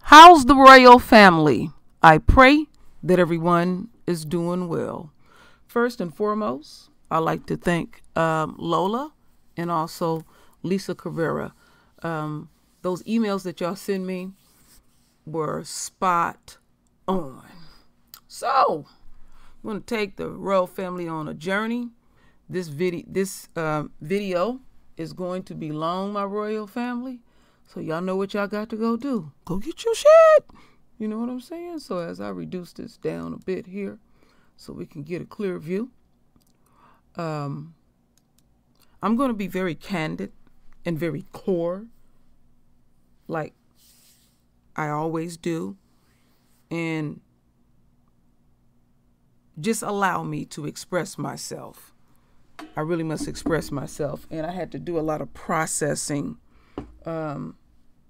How's the royal family? I pray that everyone is doing well. First and foremost, I'd like to thank Lola and also Lisa Cabrera. Those emails that y'all send me were spot on. So, I'm going to take the royal family on a journey. This video is going to be long, my royal family. So y'all know what y'all got to go do. Go get your shit. You know what I'm saying? So as I reduce this down a bit here so we can get a clear view. I'm going to be very candid and very core like I always do. And just allow me to express myself. I really must express myself. And I had to do a lot of processing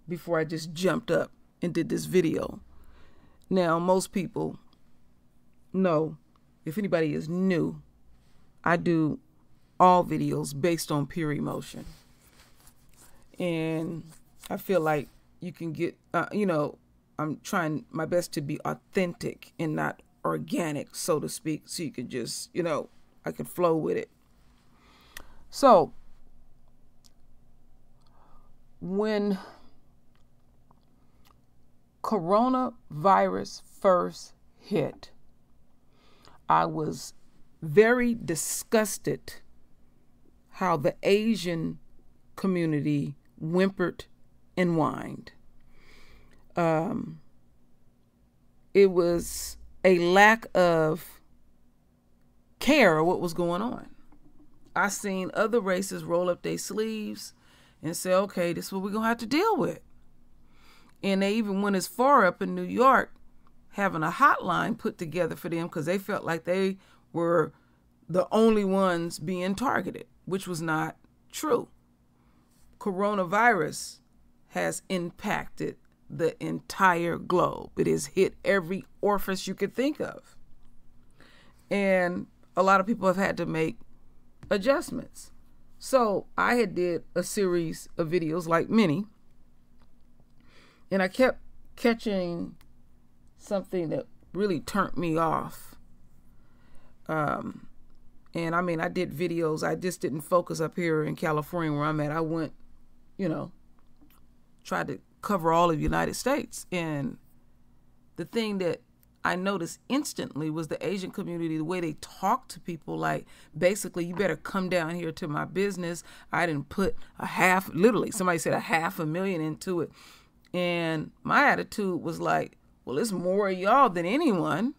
before I just jumped up and did this video. Now, most people know, if anybody is new, I do all videos based on pure emotion. And I feel like you can get, I'm trying my best to be authentic and not organic, so to speak, so you could just, I could flow with it. So, when coronavirus first hit, I was very disgusted how the Asian community whimpered and whined. It was a lack of care of what was going on. I seen other races roll up their sleeves and say, okay, this is what we're going to have to deal with. And they even went as far up in New York having a hotline put together for them because they felt like they were the only ones being targeted, which was not true. Coronavirus has impacted the entire globe. It has hit every orifice you could think of. And a lot of people have had to make adjustments. So I had did a series of videos like many, and I kept catching something that really turned me off. And I mean, I did videos. I just didn't focus up here in California where I'm at. I went, tried to cover all of the United States. And the thing that I noticed instantly was the Asian community, the way they talk to people, like basically, you better come down here to my business. I didn't put literally somebody said $500,000 into it. And my attitude was like, well, it's more of y'all than anyone.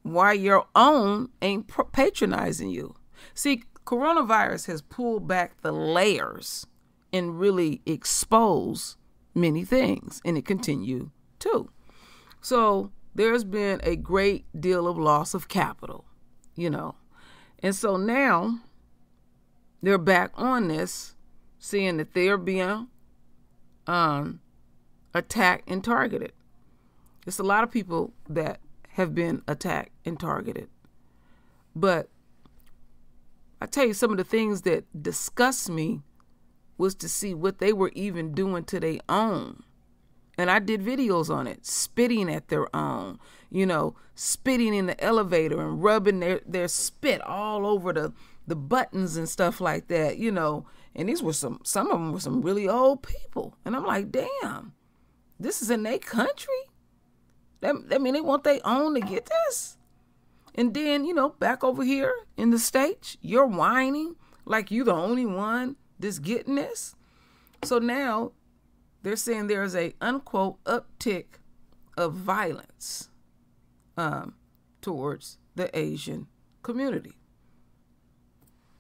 Why your own ain't patronizing you? See, coronavirus has pulled back the layers and really exposed many things, and it continue to. So there's been a great deal of loss of capital, And so now they're back on this, seeing that they're being attacked and targeted. It's a lot of people that have been attacked and targeted. But I tell you, some of the things that disgust me was to see what they were even doing to their own. And I did videos on it, spitting at their own, spitting in the elevator and rubbing their spit all over the buttons and stuff like that, And these were some of them were some really old people. And I'm like, damn, this is in their country? That mean they want their own to get this? And then, back over here in the States, you're whining like you're the only one that's getting this. So now they're saying there's a, unquote, uptick of violence towards the Asian community.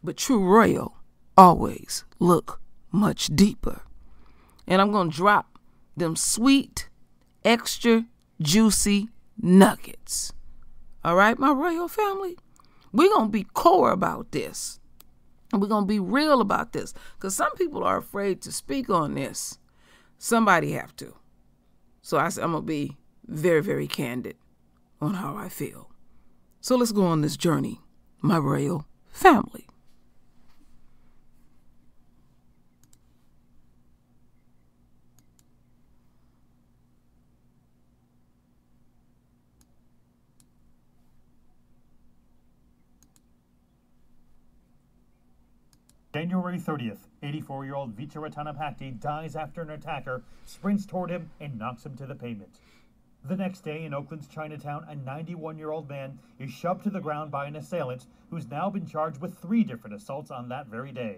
But true royal always look much deeper. And I'm going to drop them sweet, extra juicy nuggets. All right, my royal family? We're going to be core about this. And we're going to be real about this. Because some people are afraid to speak on this. Somebody have to. So I said, I'm going to be very, very candid on how I feel. So let's go on this journey, my royal family. January 30th, 84-year-old Vita Ratanapakdi dies after an attacker sprints toward him and knocks him to the pavement. The next day in Oakland's Chinatown, a 91-year-old man is shoved to the ground by an assailant who's now been charged with 3 different assaults on that very day.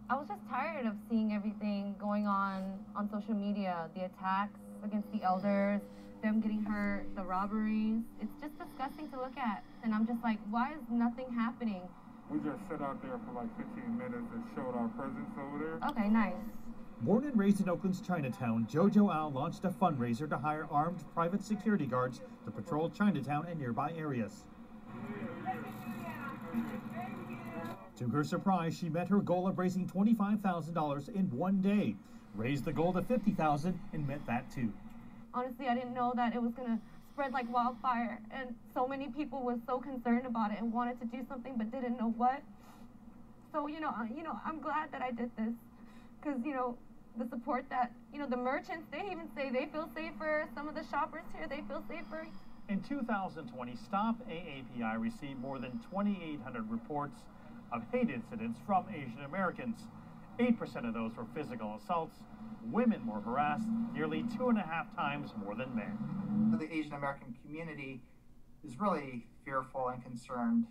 I was just tired of seeing everything going on social media, the attacks against the elders, them getting hurt, the robberies. It's just disgusting to look at. And I'm just like, why is nothing happening? We just sat out there for like 15 minutes and showed our presence over there. Okay, nice. Born and raised in Oakland's Chinatown, Jojo Al launched a fundraiser to hire armed private security guards to patrol Chinatown and nearby areas. To her surprise, she met her goal of raising $25,000 in one day, raised the goal to $50,000 and met that too. Honestly, I didn't know that it was going to spread like wildfire, and so many people were so concerned about it and wanted to do something but didn't know what. So, I'm glad that I did this because, the support that, the merchants, they even say they feel safer. Some of the shoppers here, they feel safer. In 2020, Stop AAPI received more than 2,800 reports of hate incidents from Asian Americans. 8% of those were physical assaults. Women were harassed nearly 2.5 times more than men. The Asian American community is really fearful and concerned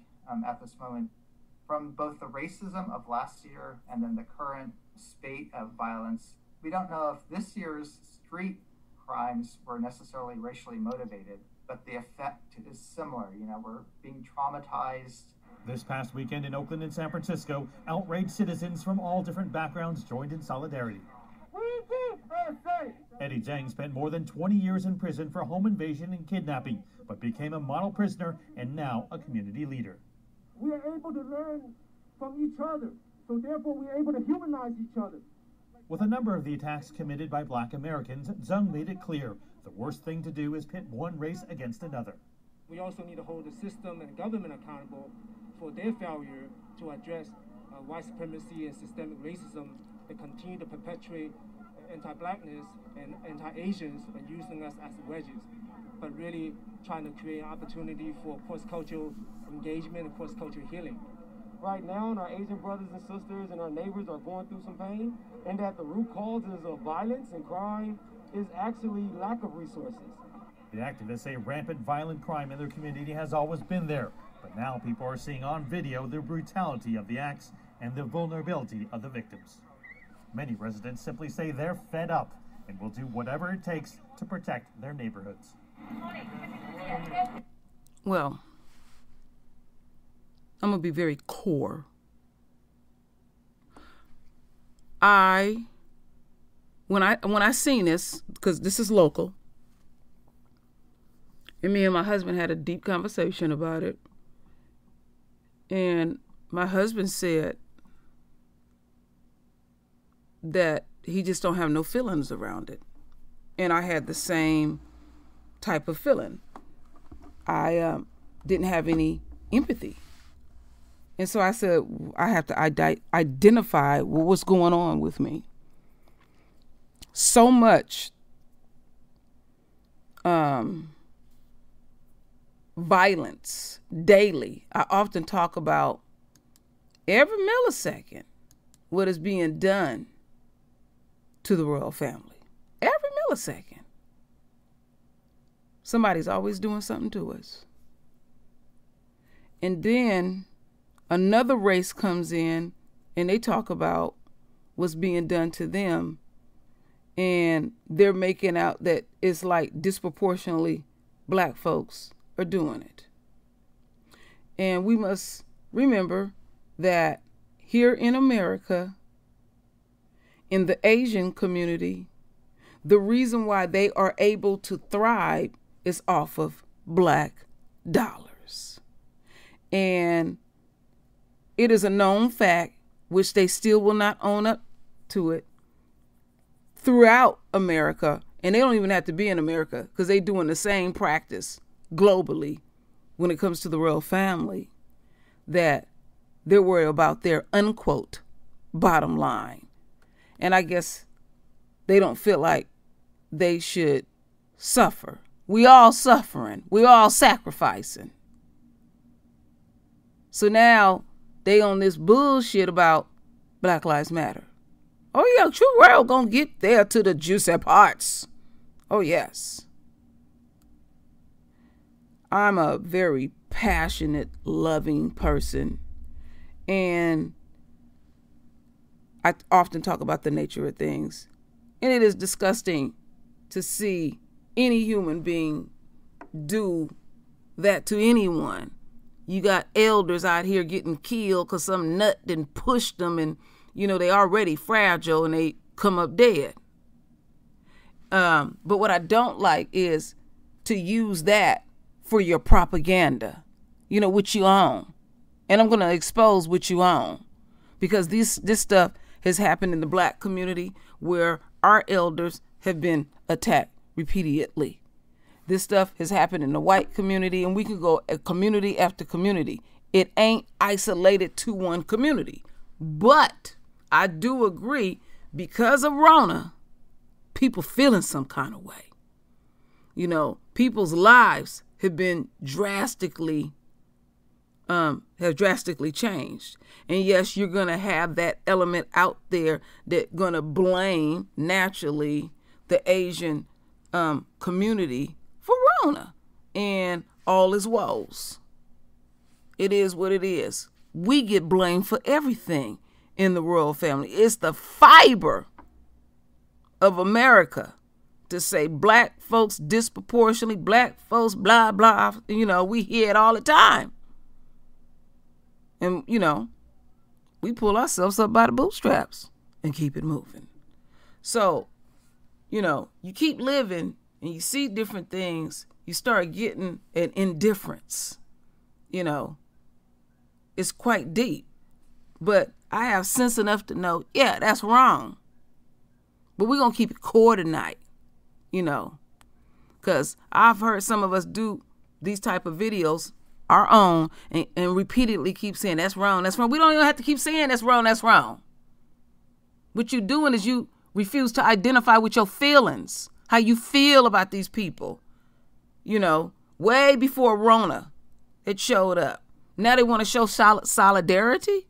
at this moment from both the racism of last year and then the current spate of violence. We don't know if this year's street crimes were necessarily racially motivated, but the effect is similar. We're being traumatized. This past weekend in Oakland and San Francisco, outraged citizens from all different backgrounds joined in solidarity. Eddie Zhang spent more than 20 years in prison for home invasion and kidnapping, but became a model prisoner and now a community leader. We are able to learn from each other, so therefore we are able to humanize each other. With a number of the attacks committed by Black Americans, Zhang made it clear the worst thing to do is pit one race against another. We also need to hold the system and government accountable for their failure to address white supremacy and systemic racism that continue to perpetuate anti-Blackness and anti-Asians and using us as wedges, but really trying to create an opportunity for cross-cultural engagement and cross-cultural healing. Right now, our Asian brothers and sisters and our neighbors are going through some pain, and that the root causes of violence and crime is actually lack of resources. The activists say rampant violent crime in their community has always been there, but now people are seeing on video the brutality of the acts and the vulnerability of the victims. Many residents simply say they're fed up and will do whatever it takes to protect their neighborhoods. Well, I'm going to be very core. When I seen this, because this is local, and me and my husband had a deep conversation about it, and my husband said that he just don't have no feelings around it. And I had the same type of feeling. I didn't have any empathy. And so I said, I have to identify what's going on with me. So much violence daily. I often talk about every millisecond what is being done to the royal family. Every millisecond. Somebody's always doing something to us. And then another race comes in and they talk about what's being done to them. And they're making out that it's like disproportionately black folks are doing it. And we must remember that here in America, in the Asian community, the reason why they are able to thrive is off of black dollars. And it is a known fact, which they still will not own up to it, throughout America, and they don't even have to be in America because they're doing the same practice globally when it comes to the royal family, that they're worried about their unquote bottom line. And I guess they don't feel like they should suffer. We all suffering. We all sacrificing. So now they on this bullshit about Black Lives Matter. Oh, yeah, True Royal gonna get there to the juicy parts. Oh, yes. I'm a very passionate, loving person. And I often talk about the nature of things. And it is disgusting to see any human being do that to anyone. You got elders out here getting killed because some nut didn't push them, and they already fragile and they come up dead. But what I don't like is to use that for your propaganda, what you own. And I'm going to expose what you own, because this stuff has happened in the black community where our elders have been attacked repeatedly. This stuff has happened in the white community, and we can go community after community. It ain't isolated to one community. But I do agree, because of Rona, people feeling some kind of way. People's lives have been drastically changed. And yes, you're going to have that element out there that's going to blame, naturally, the Asian community for Rona and all its woes. It is what it is. We get blamed for everything in the royal family. It's the fiber of America to say black folks disproportionately, black folks blah, blah. We hear it all the time. And, we pull ourselves up by the bootstraps and keep it moving. So, you keep living and you see different things, you start getting an indifference. It's quite deep. But I have sense enough to know, yeah, that's wrong. But we're going to keep it core tonight, because I've heard some of us do these type of videos, our own, and repeatedly keep saying, that's wrong, that's wrong. We don't even have to keep saying that's wrong, that's wrong. What you're doing is you refuse to identify with your feelings, how you feel about these people. Way before Rona, it showed up. Now they want to show solidarity,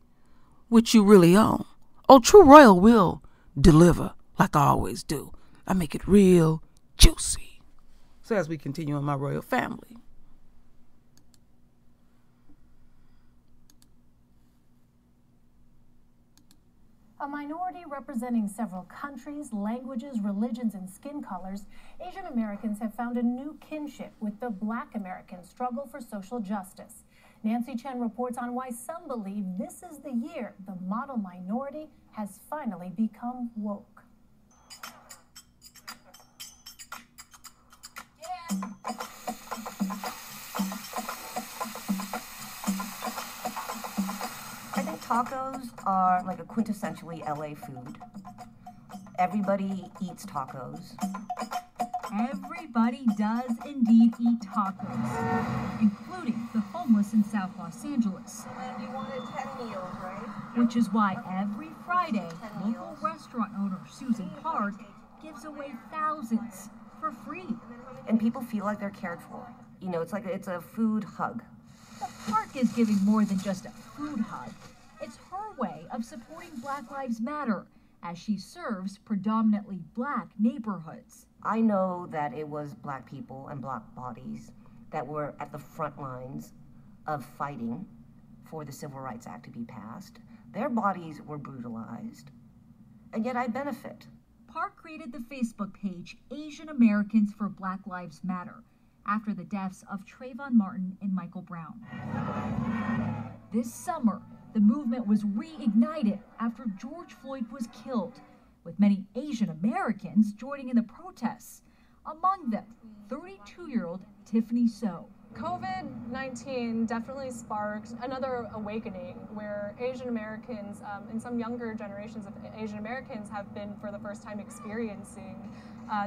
which you really own. Oh, True Royal will deliver like I always do. I make it real juicy. So as we continue on my royal family. A minority representing several countries, languages, religions, and skin colors, Asian Americans have found a new kinship with the Black American struggle for social justice. Nancy Chen reports on why some believe this is the year the model minority has finally become woke. I think tacos are like a quintessentially LA food. Everybody eats tacos. Everybody does indeed eat tacos, including the homeless in South Los Angeles. And you wanted 10 meals, right? Which is why every Friday, local restaurant owner Susan Park gives away thousands for free. And people feel like they're cared for. It's a food hug. The park is giving more than just a food hug. It's her way of supporting Black Lives Matter, as she serves predominantly Black neighborhoods. I know that it was Black people and Black bodies that were at the front lines of fighting for the Civil Rights Act to be passed. Their bodies were brutalized, and yet I benefit. Park created the Facebook page Asian Americans for Black Lives Matter after the deaths of Trayvon Martin and Michael Brown. This summer, the movement was reignited after George Floyd was killed, with many Asian Americans joining in the protests, among them 32-year-old Tiffany So. COVID-19 definitely sparked another awakening where Asian Americans and some younger generations of Asian Americans have been for the first time experiencing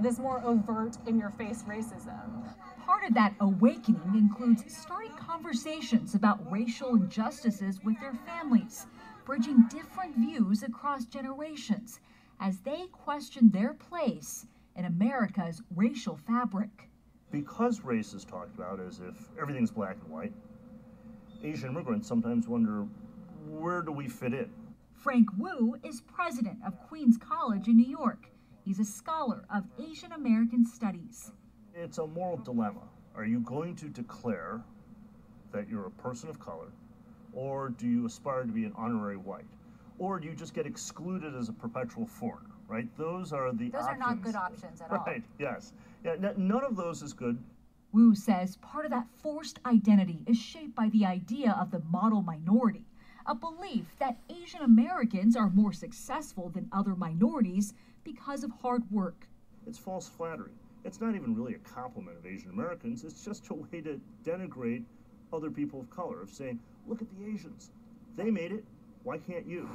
this more overt, in-your-face racism. Part of that awakening includes starting conversations about racial injustices with their families, bridging different views across generations as they question their place in America's racial fabric. Because race is talked about as if everything's black and white, Asian immigrants sometimes wonder, where do we fit in? Frank Wu is president of Queens College in New York. He's a scholar of Asian American studies. It's a moral dilemma. Are you going to declare that you're a person of color, or do you aspire to be an honorary white? Or do you just get excluded as a perpetual foreigner, right? Those are the options. Those are not good options at all. Right, yes. Yeah, none of those is good. Wu says part of that forced identity is shaped by the idea of the model minority, a belief that Asian Americans are more successful than other minorities because of hard work. It's false flattery. It's not even really a compliment of Asian Americans. It's just a way to denigrate other people of color, of saying, look at the Asians. They made it. Why can't you?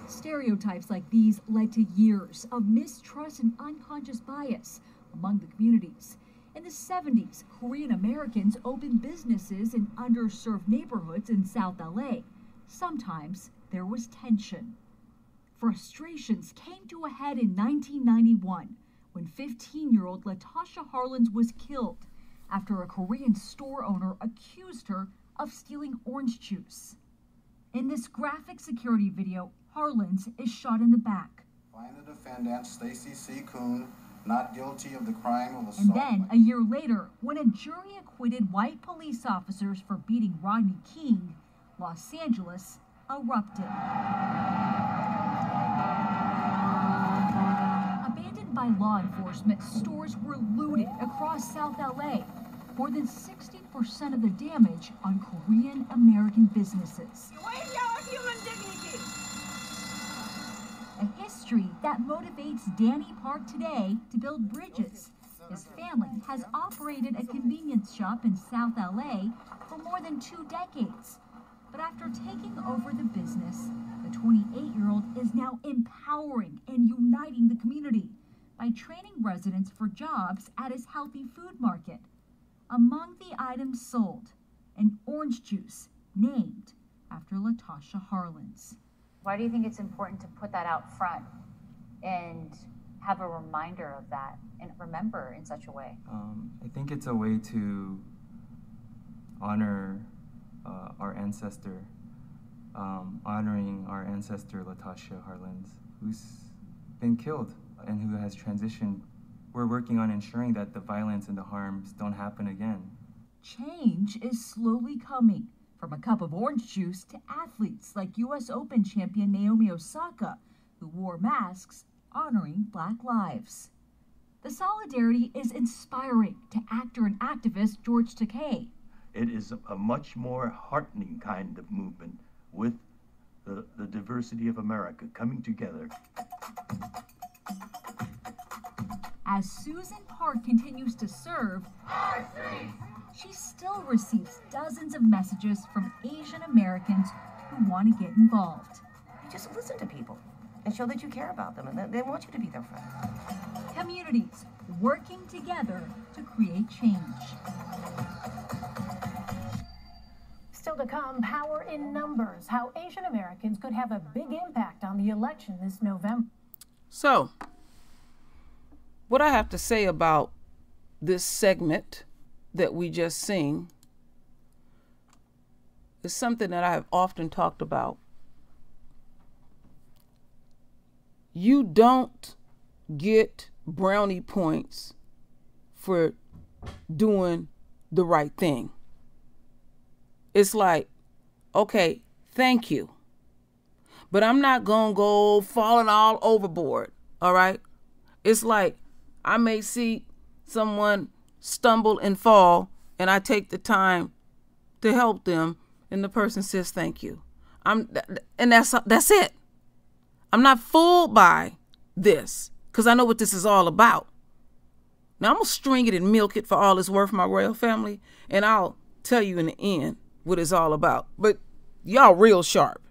Stereotypes like these led to years of mistrust and unconscious bias among the communities. In the 70s, Korean Americans opened businesses in underserved neighborhoods in South LA. Sometimes there was tension. Frustrations came to a head in 1991 when 15-year-old Latasha Harlins was killed after a Korean store owner accused her of stealing orange juice. In this graphic security video, Harlins is shot in the back. Find the defendant, Stacy C. Kuhn, not guilty of the crime of assault. And then, a year later, when a jury acquitted white police officers for beating Rodney King, Los Angeles erupted. Abandoned by law enforcement, stores were looted across South LA. More than 60% of the damage on Korean American businesses. Where's your human dignity? A history that motivates Danny Park today to build bridges. His family has operated a convenience shop in South LA for more than 2 decades. But after taking over the business, the 28-year-old is now empowering and uniting the community by training residents for jobs at his healthy food market. Among the items sold, an orange juice named after Latasha Harlins. Why do you think it's important to put that out front and have a reminder of that and remember in such a way? I think it's a way to honor our ancestor, honoring our ancestor Latasha Harlins, who's been killed and who has transitioned. We're working on ensuring that the violence and the harms don't happen again. Change is slowly coming, from a cup of orange juice to athletes like U.S. Open champion Naomi Osaka, who wore masks honoring Black lives. The solidarity is inspiring to actor and activist George Takei. It is a much more heartening kind of movement with the diversity of America coming together. As Susan Park continues to serve, she still receives dozens of messages from Asian Americans who want to get involved. You just listen to people and show that you care about them, and they want you to be their friend. Communities working together to create change. Still to come, power in numbers, how Asian Americans could have a big impact on the election this November. So, what I have to say about this segment that we just seen is something that I have often talked about. You don't get brownie points for doing the right thing. It's like, okay, thank you, but I'm not gonna go falling all overboard, all right? It's like I may see someone stumble and fall, and I take the time to help them, and the person says thank you. And that's it. I'm not fooled by this, because I know what this is all about. Now, I'm going to string it and milk it for all it's worth, my royal family, and I'll tell you in the end what it's all about. But y'all real sharp.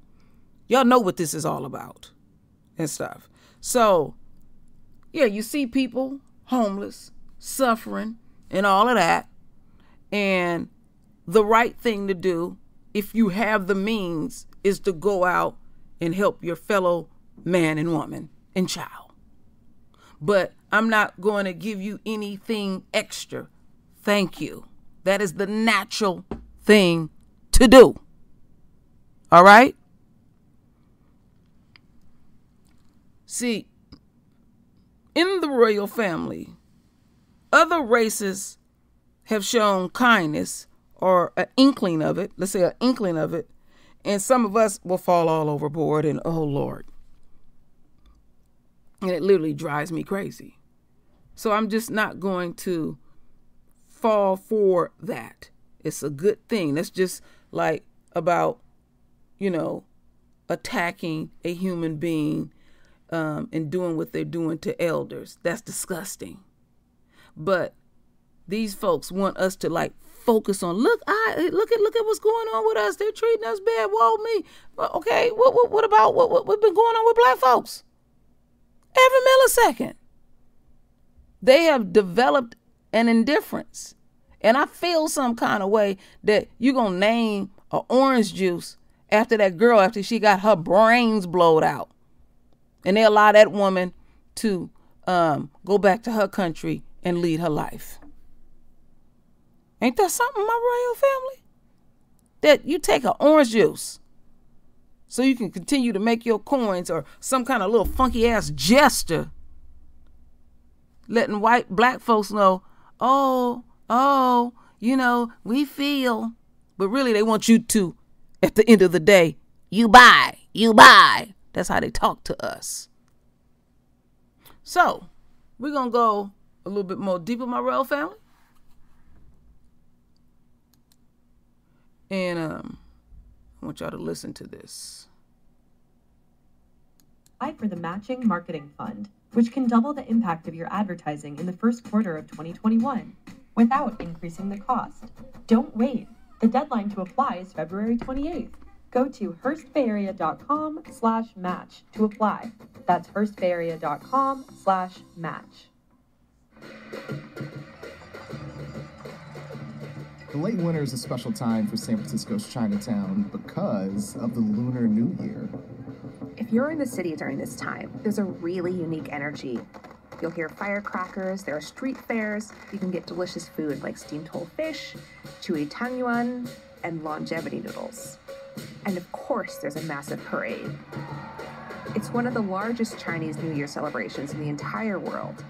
Y'all know what this is all about and stuff. So, yeah, you see people homeless, suffering, and all of that. And the right thing to do, if you have the means, is to go out and help your fellow man and woman and child. But I'm not going to give you anything extra. Thank you. That is the natural thing to do. All right? See, in the royal family, other races have shown kindness or an inkling of it. Let's say an inkling of it. And some of us will fall all overboard and, oh, Lord. And it literally drives me crazy. So I'm just not going to fall for that. It's a good thing. That's just like about, attacking a human being and doing what they're doing to elders. That's disgusting. But these folks want us to focus on, look at what's going on with us. They're treating us bad. Whoa, me. Okay, what about what's been going on with black folks? Every millisecond. They have developed an indifference. And I feel some kind of way that you're going to name an orange juice after that girl after she got her brains blowed out. And they allow that woman to go back to her country and lead her life. Ain't that something, my royal family? That you take an orange juice so you can continue to make your coins or some kind of little funky ass gesture, letting black folks know, we feel. But really they want you to, at the end of the day, you buy. That's how they talk to us. So we're going to go a little bit more deeper, my royal family. And I want y'all to listen to this. Apply for the Matching Marketing Fund, which can double the impact of your advertising in the first quarter of 2021 without increasing the cost. Don't wait. The deadline to apply is February 28th. Go to hearstbayarea.com/match to apply. That's hearstbayarea.com/match. The late winter is a special time for San Francisco's Chinatown because of the Lunar New Year. If you're in the city during this time, there's a really unique energy. You'll hear firecrackers, there are street fairs, you can get delicious food like steamed whole fish, chewy tangyuan, and longevity noodles. And of course, there's a massive parade. It's one of the largest Chinese New Year celebrations in the entire world.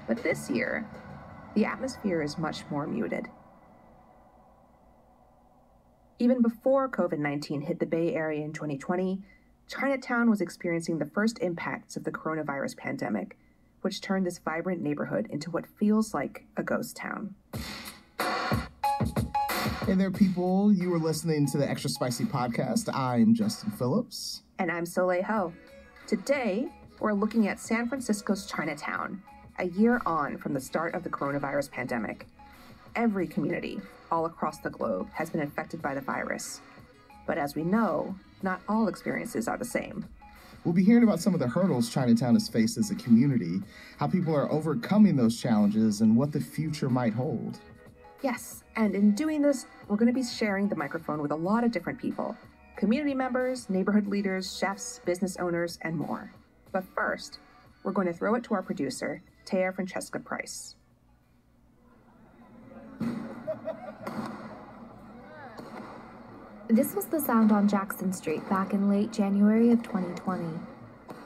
But this year, the atmosphere is much more muted. Even before COVID-19 hit the Bay Area in 2020, Chinatown was experiencing the first impacts of the coronavirus pandemic, which turned this vibrant neighborhood into what feels like a ghost town. Hey there, people. You are listening to the Extra Spicy Podcast. I'm Justin Phillips. And I'm Soleil Ho. Today, we're looking at San Francisco's Chinatown, a year on from the start of the coronavirus pandemic. Every community all across the globe has been infected by the virus. But as we know, not all experiences are the same. We'll be hearing about some of the hurdles Chinatown has faced as a community, how people are overcoming those challenges, and what the future might hold. Yes, and in doing this, we're going to be sharing the microphone with a lot of different people. Community members, neighborhood leaders, chefs, business owners, and more. But first, we're going to throw it to our producer, Taya Francesca Price. This was the sound on Jackson Street back in late January of 2020.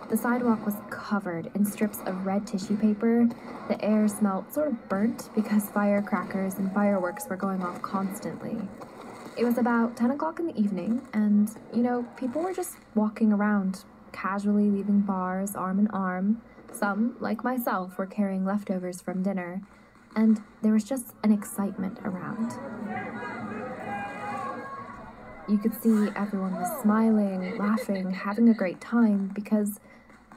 The sidewalk was covered in strips of red tissue paper. The air smelled sort of burnt because firecrackers and fireworks were going off constantly. It was about 10 o'clock in the evening, and, people were just walking around, casually leaving bars arm in arm. Some, like myself, were carrying leftovers from dinner, and there was just an excitement around. You could see everyone was smiling, laughing, having a great time, because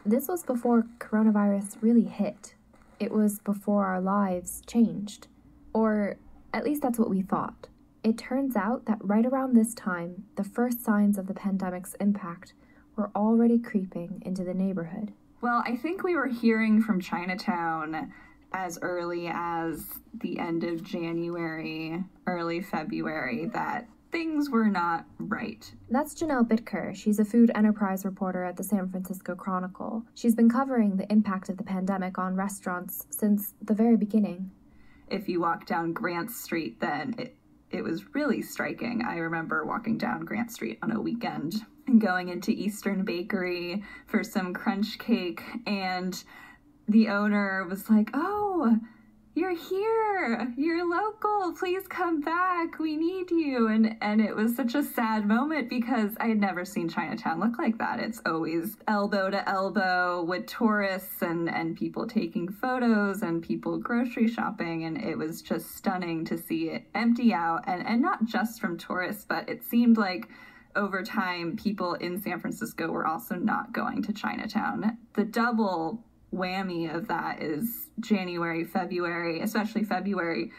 this was before coronavirus really hit. It was before our lives changed. Or at least that's what we thought. It turns out that right around this time, the first signs of the pandemic's impact were already creeping into the neighborhood. Well, I think we were hearing from Chinatown as early as the end of January, early February, that things were not right. That's Janelle Bitker. She's a food enterprise reporter at the San Francisco Chronicle. She's been covering the impact of the pandemic on restaurants since the very beginning. If you walk down Grant Street, then it it was really striking. I remember walking down Grant Street on a weekend and going into Eastern Bakery for some crunch cake, and the owner was like, "Oh, you're here, you're local, please come back, we need you." And it was such a sad moment because I had never seen Chinatown look like that. It's always elbow to elbow with tourists and people taking photos and people grocery shopping, and it was just stunning to see it empty out, and not just from tourists, but it seemed like over time people in San Francisco were also not going to Chinatown. The double whammy of that is January, February, especially February,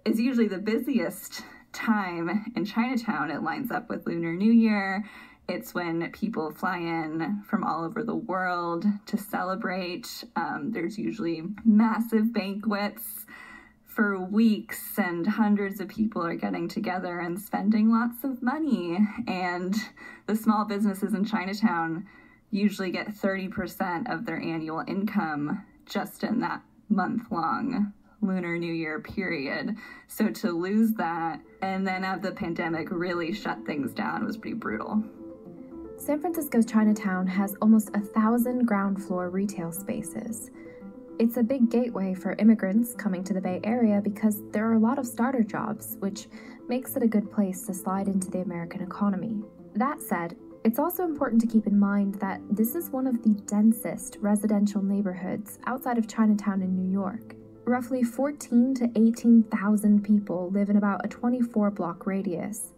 is usually the busiest time in Chinatown. It lines up with Lunar New Year. It's when people fly in from all over the world to celebrate. There's usually massive banquets for weeks, and hundreds of people are getting together and spending lots of money. And the small businesses in Chinatown usually get 30% of their annual income just in that month-long Lunar New Year period. So to lose that and then have the pandemic really shut things down was pretty brutal. San Francisco's Chinatown has almost 1,000 ground floor retail spaces. It's a big gateway for immigrants coming to the Bay Area because there are a lot of starter jobs, which makes it a good place to slide into the American economy. That said, it's also important to keep in mind that this is one of the densest residential neighborhoods outside of Chinatown in New York. Roughly 14,000 to 18,000 people live in about a 24-block radius,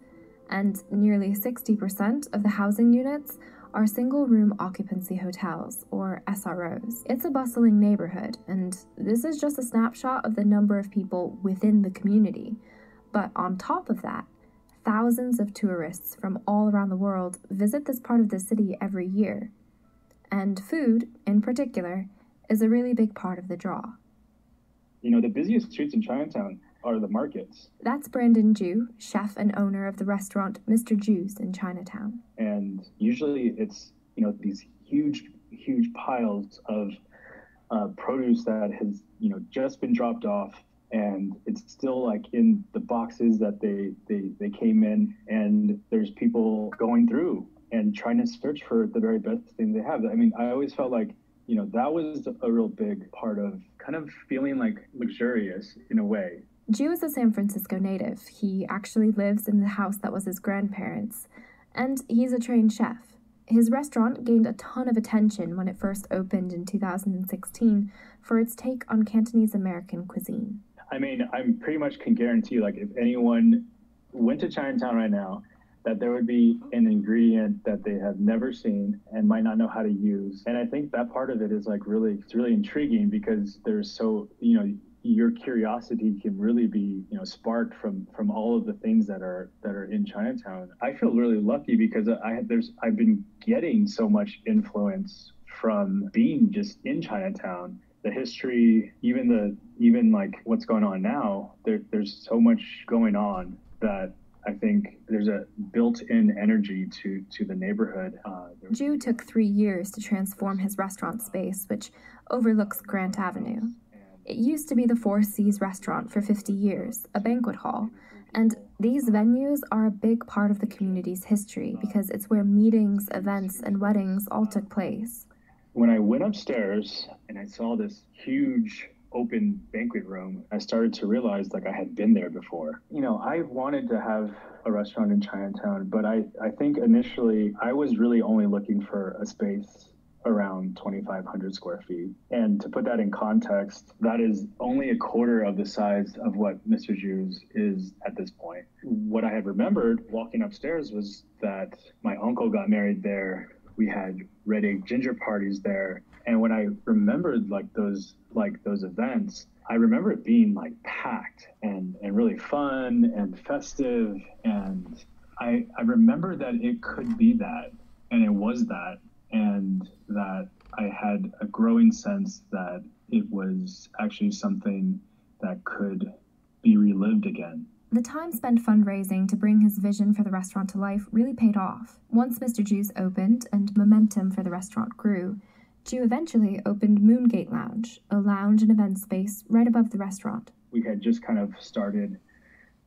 and nearly 60% of the housing units are single-room occupancy hotels, or SROs. It's a bustling neighborhood, and this is just a snapshot of the number of people within the community. But on top of that, thousands of tourists from all around the world visit this part of the city every year. And food, in particular, is a really big part of the draw. You know, the busiest streets in Chinatown are the markets. That's Brandon Ju, chef and owner of the restaurant Mr. Ju's in Chinatown. And usually it's, you know, these huge piles of produce that has, you know, just been dropped off, and it's still like in the boxes that they came in, and there's people going through and trying to search for the very best thing they have. I mean, I always felt like, you know, that was a real big part of kind of feeling like luxurious in a way. Ju is a San Francisco native. He actually lives in the house that was his grandparents', and he's a trained chef. His restaurant gained a ton of attention when it first opened in 2016 for its take on Cantonese American cuisine. I mean, I pretty much can guarantee, like, if anyone went to Chinatown right now, that there would be an ingredient that they have never seen and might not know how to use. And I think that part of it is like it's really intriguing, because there's so, you know, your curiosity can really be, you know, sparked from all of the things that are in Chinatown. I feel really lucky because I've been getting so much influence from being just in Chinatown. The history, even like what's going on now, there's so much going on that I think there's a built-in energy to the neighborhood. Ju took 3 years to transform his restaurant space, which overlooks Grant Avenue. It used to be the Four Seas restaurant for 50 years, a banquet hall, and these venues are a big part of the community's history because it's where meetings, events, and weddings all took place. When I went upstairs and I saw this huge open banquet room, I started to realize like I had been there before. You know, I wanted to have a restaurant in Chinatown, but I think initially I was really only looking for a space around 2,500 square feet. And to put that in context, that is only a quarter of the size of what Mr. Ju's is at this point. What I had remembered walking upstairs was that my uncle got married there. We had red egg ginger parties there. And when I remembered those events, I remember it being like packed and really fun and festive. And I remember that it could be that, and it was that, and that I had a growing sense that it was actually something that could be relived again. The time spent fundraising to bring his vision for the restaurant to life really paid off. Once Mr. Ju's opened and momentum for the restaurant grew, Ju eventually opened Moongate Lounge, a lounge and event space right above the restaurant. We had just kind of started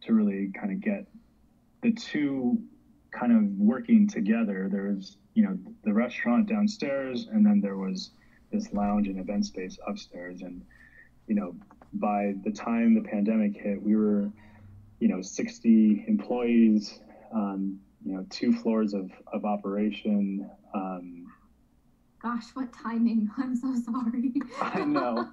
to really kind of get the two kind of working together. There was, the restaurant downstairs, and then there was this lounge and event space upstairs. And, by the time the pandemic hit, we were, 60 employees, 2 floors of operation. Gosh, what timing. I'm so sorry. I know.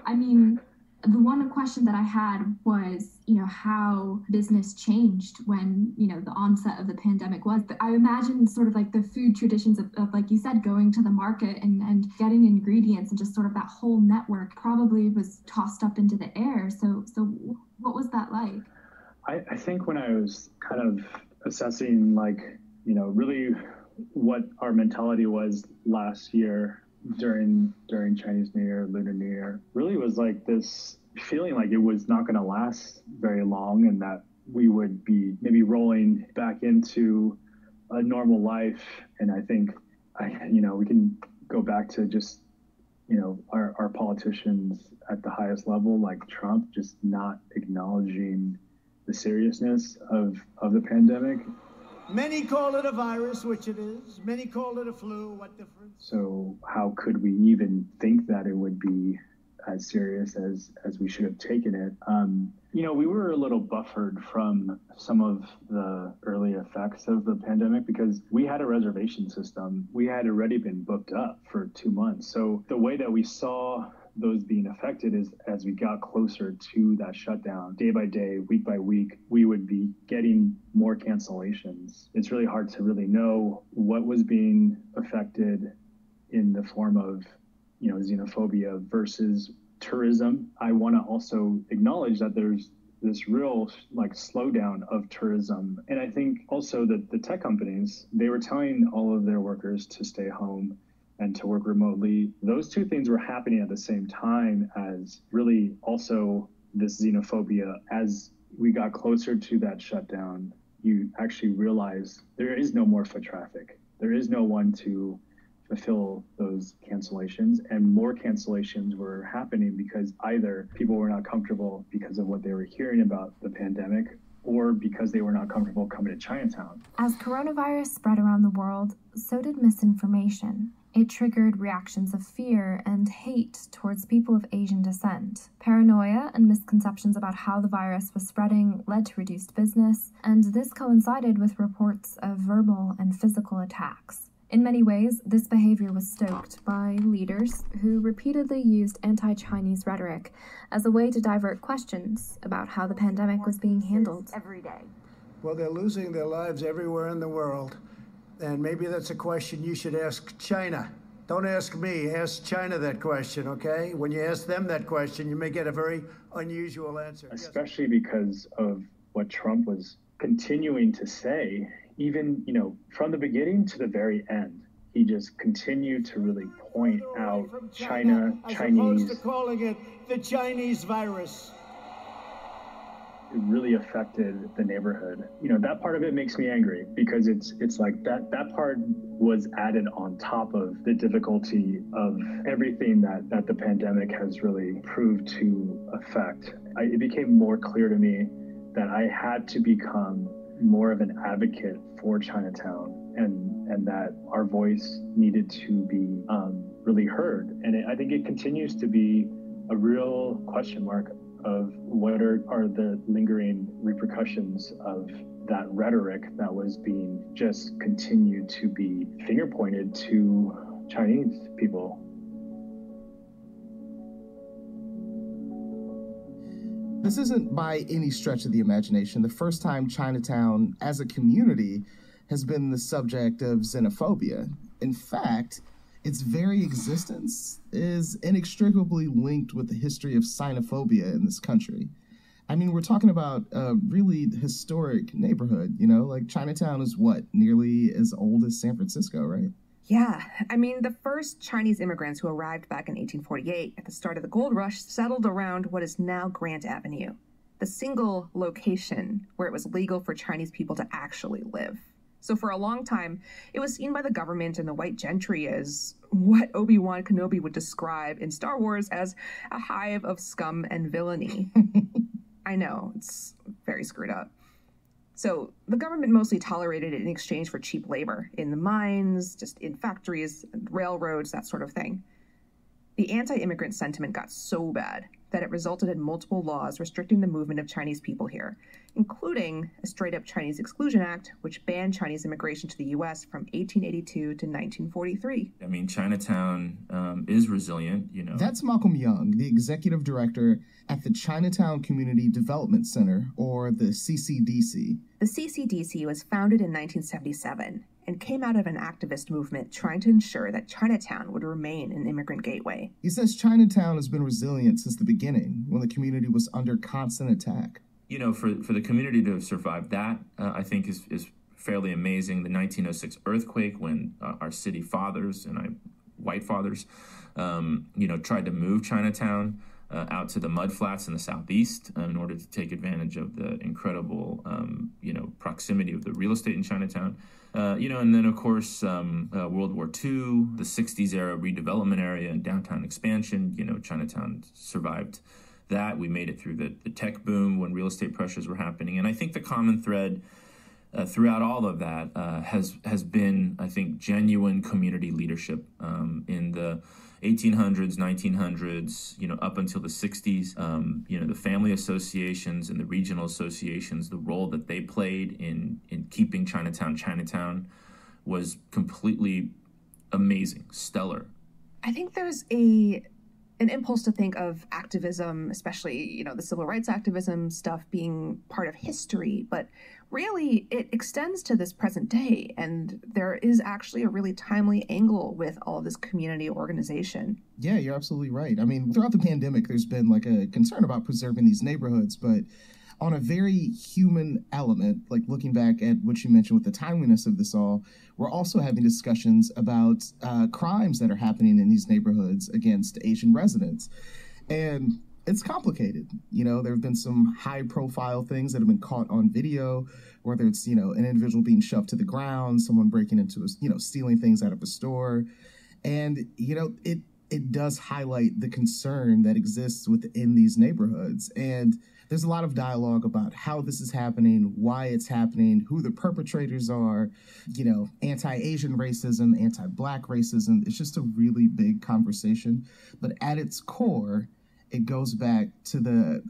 I mean, the one question that I had was, how business changed when, the onset of the pandemic was. But I imagine sort of like the food traditions of like you said, going to the market and getting ingredients and just sort of that whole network probably was tossed up into the air. So what was that like? I think when I was kind of assessing, really what our mentality was last year during Chinese New Year, Lunar New Year, really was like this feeling like it was not going to last very long, and that we would be maybe rolling back into a normal life. And I think, we can go back to just, our politicians at the highest level, like Trump, just not acknowledging the seriousness of the pandemic. Many call it a virus, which it is. Many call it a flu. What difference? So how could we even think that it would be as serious as we should have taken it? We were a little buffered from some of the early effects of the pandemic because we had a reservation system. We had already been booked up for 2 months. So the way that we saw those being affected is as we got closer to that shutdown, day by day, week by week, we would be getting more cancellations. It's really hard to really know what was being affected in the form of, xenophobia versus tourism. I want to also acknowledge that there's this real slowdown of tourism. And I think also that the tech companies, they were telling all of their workers to stay home and to work remotely. Those two things were happening at the same time as really also this xenophobia. As we got closer to that shutdown, you actually realize there is no more foot traffic. There is no one to fulfill those cancellations, and more cancellations were happening because either people were not comfortable because of what they were hearing about the pandemic, or because they were not comfortable coming to Chinatown. As coronavirus spread around the world, so did misinformation. It triggered reactions of fear and hate towards people of Asian descent. Paranoia and misconceptions about how the virus was spreading led to reduced business, and this coincided with reports of verbal and physical attacks. In many ways, this behavior was stoked by leaders who repeatedly used anti-Chinese rhetoric as a way to divert questions about how the pandemic was being handled. Every day. Well, they're losing their lives everywhere in the world. And maybe that's a question you should ask China. Don't ask me, ask China that question, okay? When you ask them that question, you may get a very unusual answer. Especially because of what Trump was continuing to say, even, from the beginning to the very end. He just continued to really point out China, Chinese. As opposed to calling it the Chinese virus. It really affected the neighborhood. That part of it makes me angry because it's like that part was added on top of the difficulty of everything that the pandemic has really proved to affect. It became more clear to me that I had to become more of an advocate for Chinatown, and that our voice needed to be really heard. And I think it continues to be a real question mark of what are the lingering repercussions of that rhetoric that was being just continued to be finger pointed to Chinese people. This isn't by any stretch of the imagination the first time Chinatown as a community has been the subject of xenophobia. In fact, its very existence is inextricably linked with the history of xenophobia in this country. I mean, we're talking about a really historic neighborhood, like Chinatown is nearly as old as San Francisco, right? Yeah, I mean, the first Chinese immigrants who arrived back in 1848 at the start of the gold rush settled around what is now Grant Avenue, the single location where it was legal for Chinese people to actually live. So for a long time, it was seen by the government and the white gentry as what Obi-Wan Kenobi would describe in Star Wars as a hive of scum and villainy. I know, it's very screwed up. So the government mostly tolerated it in exchange for cheap labor in the mines, just in factories, railroads, that sort of thing. The anti-immigrant sentiment got so bad that it resulted in multiple laws restricting the movement of Chinese people here, including a straight-up Chinese Exclusion Act, which banned Chinese immigration to the U.S. from 1882 to 1943. I mean, Chinatown is resilient, you know. That's Malcolm Young, the executive director at the Chinatown Community Development Center, or the CCDC. The CCDC was founded in 1977 and came out of an activist movement trying to ensure that Chinatown would remain an immigrant gateway. He says Chinatown has been resilient since the beginning, when the community was under constant attack. You know, for the community to have survived that, I think is fairly amazing. The 1906 earthquake, when our city fathers and white fathers, tried to move Chinatown out to the mudflats in the southeast in order to take advantage of the incredible, proximity of the real estate in Chinatown. And then, of course, World War II, the 60s era redevelopment area and downtown expansion. Chinatown survived that. We made it through the tech boom when real estate pressures were happening. And I think the common thread throughout all of that has been, I think, genuine community leadership in the 1800s, 1900s, up until the 60s. The family associations and the regional associations, the role that they played in keeping Chinatown was completely amazing, stellar. I think there's an impulse to think of activism, especially, the civil rights activism stuff, being part of history, but really it extends to this present day, and there is actually a really timely angle with all of this community organization. Yeah, you're absolutely right. I mean, throughout the pandemic, there's been like a concern about preserving these neighborhoods, but on a very human element, like looking back at what you mentioned with the timeliness of this all, we're also having discussions about crimes that are happening in these neighborhoods against Asian residents. And it's complicated. There have been some high-profile things that have been caught on video, whether it's, an individual being shoved to the ground, someone breaking into stealing things out of a store. And, it does highlight the concern that exists within these neighborhoods. And there's a lot of dialogue about how this is happening, why it's happening, who the perpetrators are, anti-Asian racism, anti-Black racism. It's just a really big conversation. But at its core, it goes back to the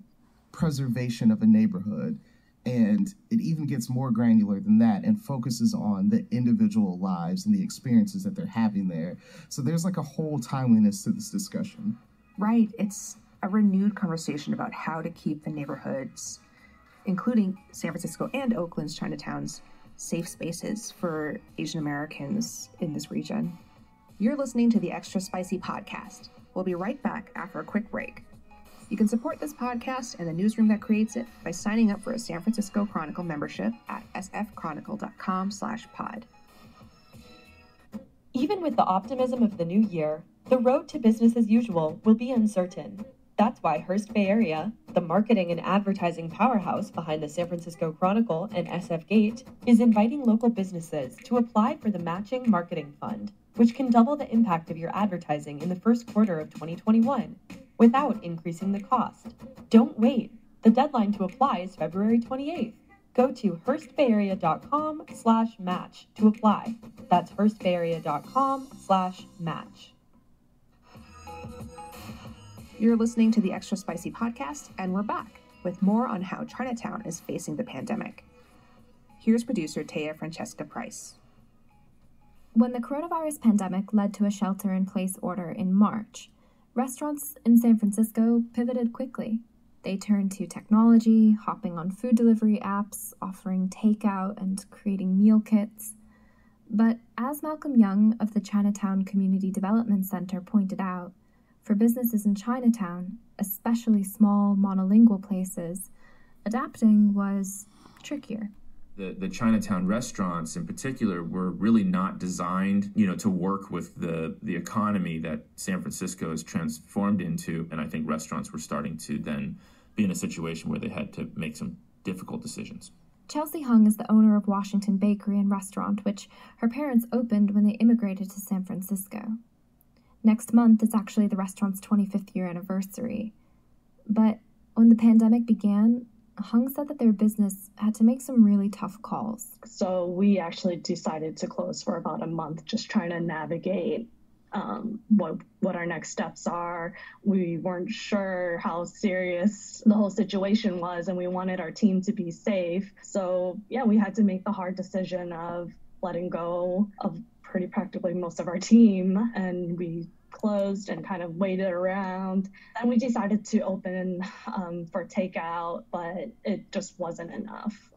preservation of a neighborhood. And it even gets more granular than that and focuses on the individual lives and the experiences that they're having there. So there's like a whole timeliness to this discussion. Right. It's a renewed conversation about how to keep the neighborhoods, including San Francisco and Oakland's Chinatowns, safe spaces for Asian Americans in this region. You're listening to the Extra Spicy Podcast. We'll be right back after a quick break. You can support this podcast and the newsroom that creates it by signing up for a San Francisco Chronicle membership at sfchronicle.com/pod. Even with the optimism of the new year, the road to business as usual will be uncertain. That's why Hearst Bay Area, the marketing and advertising powerhouse behind the San Francisco Chronicle and SF Gate, is inviting local businesses to apply for the Matching Marketing Fund, which can double the impact of your advertising in the first quarter of 2021 without increasing the cost. Don't wait. The deadline to apply is February 28th. Go to hearstbayarea.com/match to apply. That's hearstbayarea.com/match. You're listening to the Extra Spicy Podcast, and we're back with more on how Chinatown is facing the pandemic. Here's producer Taya Francesca Price. When the coronavirus pandemic led to a shelter-in-place order in March, restaurants in San Francisco pivoted quickly. They turned to technology, hopping on food delivery apps, offering takeout, and creating meal kits. But as Malcolm Young of the Chinatown Community Development Center pointed out, for businesses in Chinatown, especially small monolingual places, adapting was trickier. The Chinatown restaurants in particular were really not designed, to work with the economy that San Francisco has transformed into. And I think restaurants were starting to then be in a situation where they had to make some difficult decisions. Chelsea Hung is the owner of Washington Bakery and Restaurant, which her parents opened when they immigrated to San Francisco. Next month is actually the restaurant's 25th year anniversary. But When the pandemic began, Hung said that their business had to make some really tough calls. So we actually decided to close for about a month, just trying to navigate what our next steps are. We weren't sure how serious the whole situation was, and we wanted our team to be safe. So yeah, we had to make the hard decision of letting go of pretty practically most of our team, and we closed and kind of waited around. Then we decided to open for takeout, but it just wasn't enough.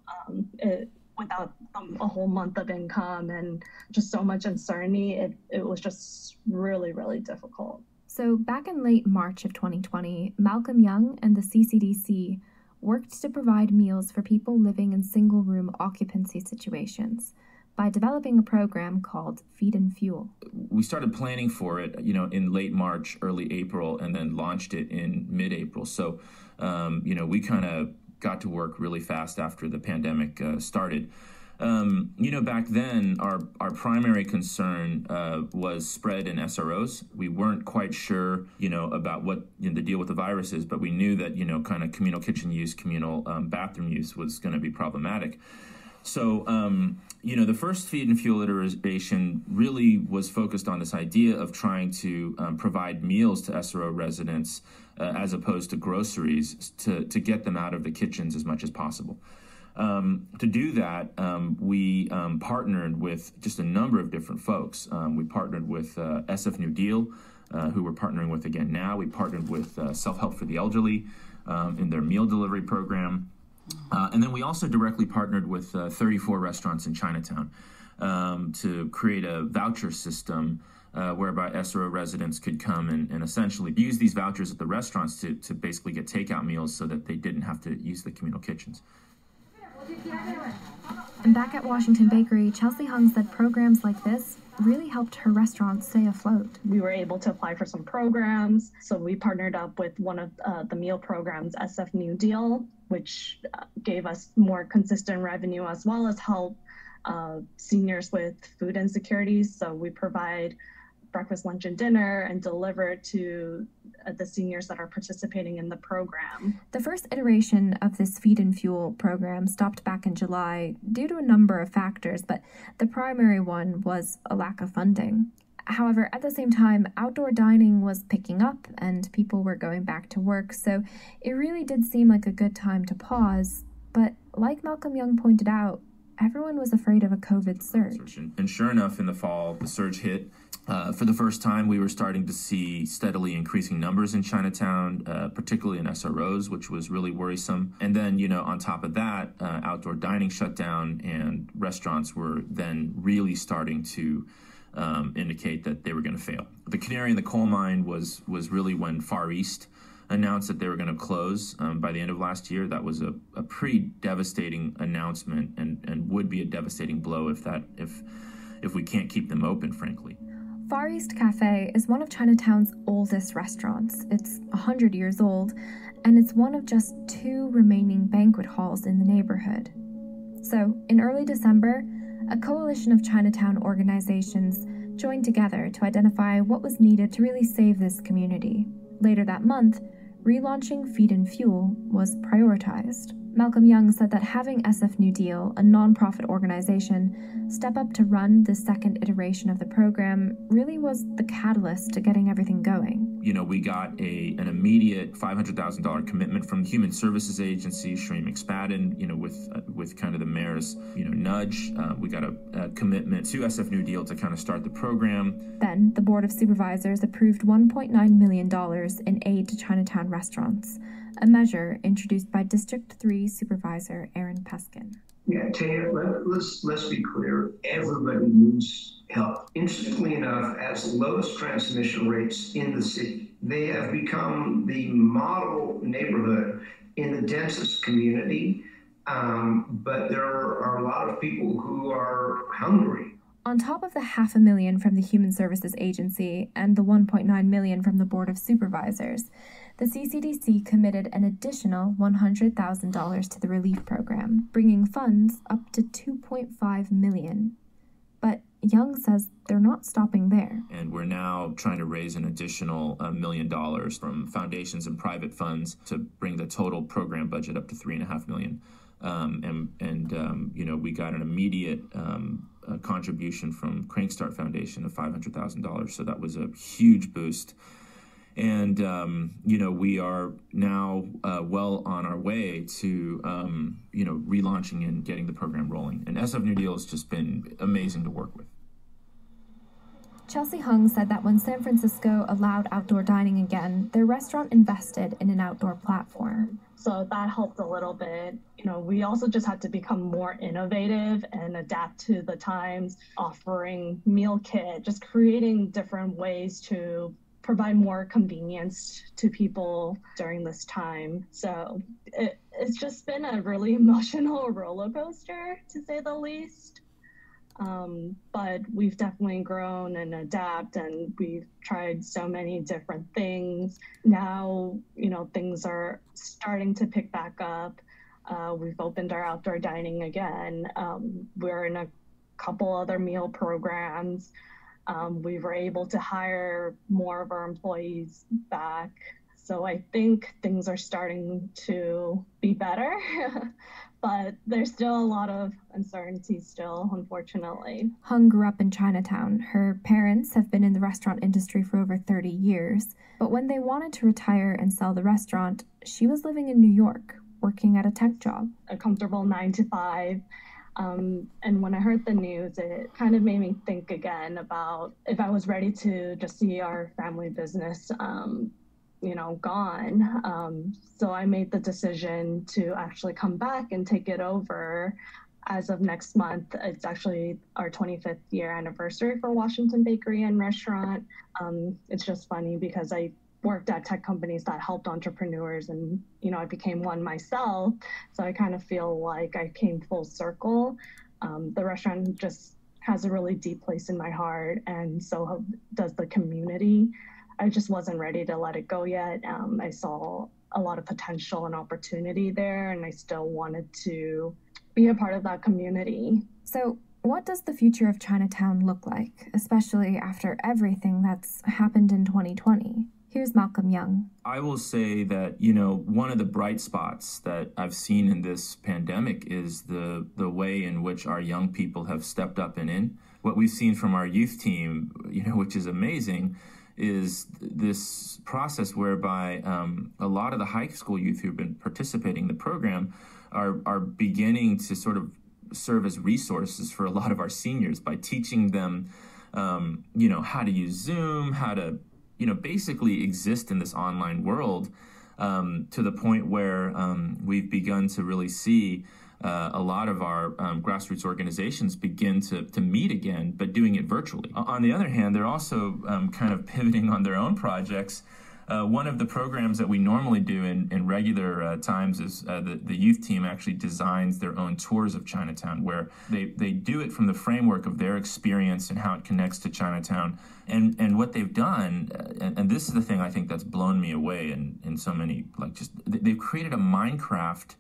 Without a whole month of income and just so much uncertainty, it was just really, really difficult. So back in late March of 2020, Malcolm Young and the CCDC worked to provide meals for people living in single-room occupancy situations by developing a program called Feed and Fuel. We started planning for it, in late March, early April, and then launched it in mid-April. So, we kind of got to work really fast after the pandemic started. Back then, our primary concern was spread in SROs. We weren't quite sure, about what the deal with the virus is, but we knew that, kind of communal kitchen use, communal bathroom use was going to be problematic. So, the first Feed and Fuel iteration really was focused on this idea of trying to provide meals to SRO residents as opposed to groceries to get them out of the kitchens as much as possible. To do that, we partnered with just a number of different folks. We partnered with SF New Deal, who we're partnering with again now. We partnered with Self-Help for the Elderly in their meal delivery program. And then we also directly partnered with 34 restaurants in Chinatown to create a voucher system whereby SRO residents could come and essentially use these vouchers at the restaurants to basically get takeout meals so that they didn't have to use the communal kitchens. And back at Washington Bakery, Chelsea Hung said programs like this really helped her restaurant stay afloat. We were able to apply for some programs, so we partnered up with one of the meal programs, SF New Deal, which gave us more consistent revenue as well as help seniors with food insecurities. So we provide breakfast, lunch, and dinner and deliver to the seniors that are participating in the program. The first iteration of this Feed and Fuel program stopped back in July due to a number of factors, but the primary one was a lack of funding. However, at the same time, outdoor dining was picking up and people were going back to work, so it really did seem like a good time to pause. But like Malcolm Young pointed out, everyone was afraid of a COVID surge. And sure enough, in the fall, the surge hit. For the first time, we were starting to see steadily increasing numbers in Chinatown, particularly in SROs, which was really worrisome. And then, on top of that, outdoor dining shut down and restaurants were then really starting to indicate that they were going to fail. The canary in the coal mine was really when Far East announced that they were going to close by the end of last year. That was a pretty devastating announcement and would be a devastating blow if we can't keep them open, frankly. Far East Cafe is one of Chinatown's oldest restaurants. It's 100 years old, and it's one of just 2 remaining banquet halls in the neighborhood. So, in early December, a coalition of Chinatown organizations joined together to identify what was needed to really save this community. Later that month, relaunching Feed and Fuel was prioritized. Malcolm Young said that having SF New Deal, a nonprofit organization, step up to run the second iteration of the program really was the catalyst to getting everything going. We got an immediate $500,000 commitment from the Human Services Agency, Shereen McSpadden, with kind of the mayor's, nudge. We got a commitment to SF New Deal to kind of start the program. Then the Board of Supervisors approved $1.9 million in aid to Chinatown restaurants, a measure introduced by District 3 Supervisor Aaron Peskin. Yeah, Tanya, let's be clear. Everybody needs help. Interestingly enough, as the lowest transmission rates in the city, they have become the model neighborhood in the densest community, but there are a lot of people who are hungry. On top of the $500,000 from the Human Services Agency and the $1.9 million from the Board of Supervisors, the CCDC committed an additional $100,000 to the relief program, bringing funds up to $2.5 million. But Young says they're not stopping there. And we're now trying to raise an additional $1 million from foundations and private funds to bring the total program budget up to $3.5 million. We got an immediate contribution from Crankstart Foundation of $500,000. So that was a huge boost. And, we are now well on our way to, relaunching and getting the program rolling. And SF New Deal has just been amazing to work with. Chelsea Hung said that when San Francisco allowed outdoor dining again, their restaurant invested in an outdoor platform. So that helped a little bit. We also just had to become more innovative and adapt to the times, offering meal kit, just creating different ways to provide more convenience to people during this time. So it's just been a really emotional roller coaster, to say the least. But we've definitely grown and adapt, and we've tried so many different things. Now, things are starting to pick back up. We've opened our outdoor dining again. We're in a couple other meal programs. We were able to hire more of our employees back. So I think things are starting to be better, but there's still a lot of uncertainty still, unfortunately. Hung grew up in Chinatown. Her parents have been in the restaurant industry for over 30 years. But when they wanted to retire and sell the restaurant, she was living in New York, working at a tech job. A comfortable 9 to 5. And when I heard the news, it kind of made me think again about if I was ready to just see our family business, gone. So I made the decision to actually come back and take it over. As of next month, it's actually our 25th year anniversary for Washington Bakery and Restaurant. It's just funny because I worked at tech companies that helped entrepreneurs, and I became one myself, so I kind of feel like I came full circle. The restaurant just has a really deep place in my heart, and so does the community. I just wasn't ready to let it go yet. I saw a lot of potential and opportunity there, and I still wanted to be a part of that community. So what does the future of Chinatown look like, especially after everything that's happened in 2020? Here's Malcolm Young. I will say that, one of the bright spots that I've seen in this pandemic is the way in which our young people have stepped up and in. What we've seen from our youth team, which is amazing, is this process whereby a lot of the high school youth who've been participating in the program are beginning to sort of serve as resources for a lot of our seniors by teaching them, how to use Zoom, how to basically exist in this online world, to the point where we've begun to really see a lot of our grassroots organizations begin to meet again, but doing it virtually. On the other hand, they're also kind of pivoting on their own projects. One of the programs that we normally do in regular times is the youth team actually designs their own tours of Chinatown, where they do it from the framework of their experience and how it connects to Chinatown. And what they've done, and this is the thing I think that's blown me away in so many, they've created a Minecraft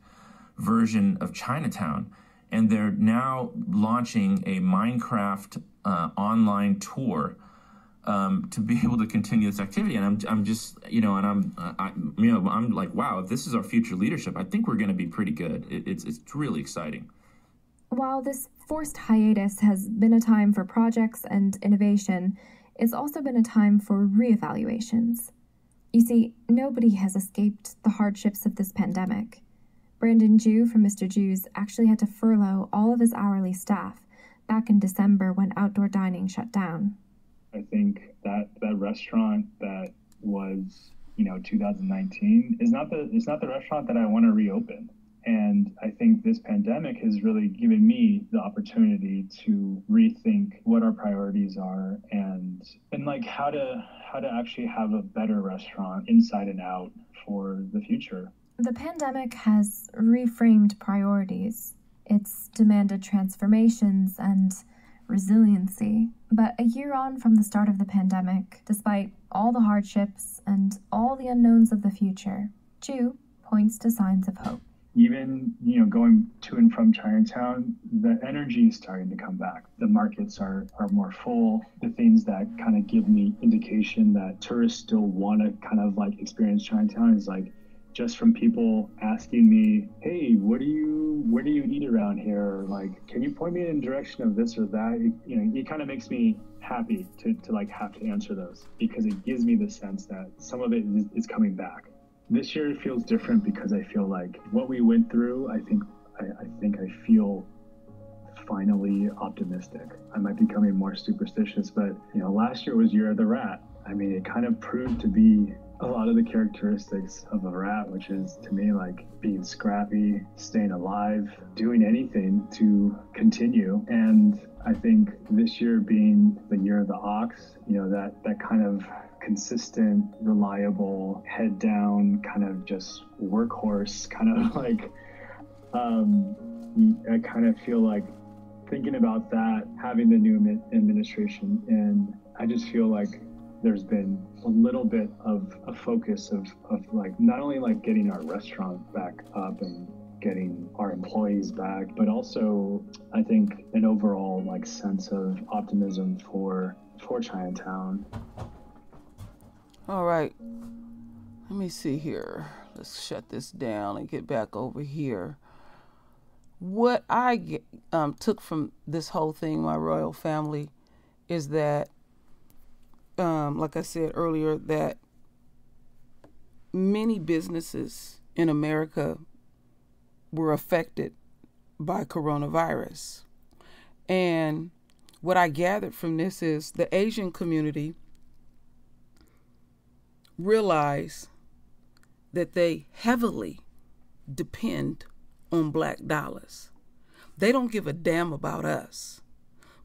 version of Chinatown, and they're now launching a Minecraft online tour to be able to continue this activity. And I'm just, I'm like, wow, if this is our future leadership, I think we're going to be pretty good. It's really exciting. While this forced hiatus has been a time for projects and innovation, it's also been a time for reevaluations. You see, nobody has escaped the hardships of this pandemic. Brandon Jew from Mr. Jew's actually had to furlough all of his hourly staff back in December when outdoor dining shut down. I think that restaurant that was, 2019 is not the restaurant that I want to reopen. And I think this pandemic has really given me the opportunity to rethink what our priorities are and like how to actually have a better restaurant inside and out for the future. The pandemic has reframed priorities. It's demanded transformations and resiliency. But a year on from the start of the pandemic, despite all the hardships and all the unknowns of the future, Jew points to signs of hope. even, going to and from Chinatown, the energy is starting to come back. The markets are more full. The things that kind of give me indication that tourists still want to kind of like experience Chinatown is like just from people asking me, hey, where do you eat around here? Like, can you point me in the direction of this or that? It kind of makes me happy to like have to answer those, because it gives me the sense that some of it is coming back. This year feels different because I feel like what we went through, I think I feel finally optimistic. I might be becoming more superstitious, but last year was Year of the Rat. I mean, it kind of proved to be a lot of the characteristics of a rat, which is to me like being scrappy, staying alive, doing anything to continue. And I think this year being the Year of the Ox, that kind of consistent, reliable, head down, kind of just workhorse, kind of like, I kind of feel like thinking about that, having the new administration, and I just feel like there's been a little bit of a focus of like not only like getting our restaurant back up and getting our employees back, but also I think an overall like sense of optimism for Chinatown. All right, let me see here. Let's shut this down and get back over here. What I took from this whole thing, my royal family, is that, like I said earlier, that many businesses in America were affected by coronavirus. And what I gathered from this is the Asian community realize that they heavily depend on black dollars. They don't give a damn about us,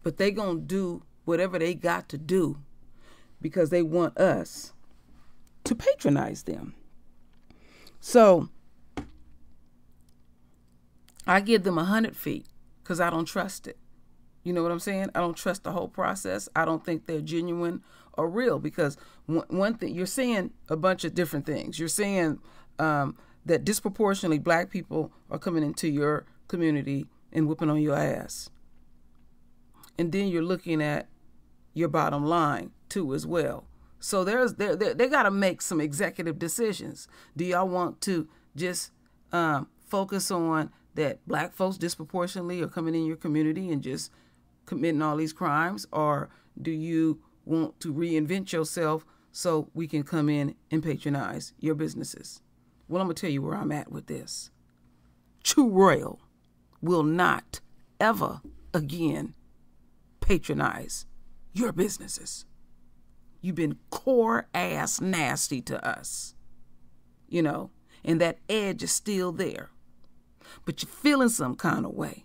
but they gonna do whatever they got to do because they want us to patronize them. So I give them 100 feet because I don't trust it. You know what I'm saying? I don't trust the whole process. I don't think they're genuine or real, because one thing, you're seeing a bunch of different things. You're seeing that disproportionately black people are coming into your community and whipping on your ass. And then you're looking at your bottom line too as well. So they got to make some executive decisions. Do y'all want to just focus on that black folks disproportionately are coming in your community and just committing all these crimes, or do you want to reinvent yourself so we can come in and patronize your businesses? Well, I'm going to tell you where I'm at with this. True Royal will not ever again patronize your businesses. You've been core ass nasty to us, and that edge is still there. But you're feeling some kind of way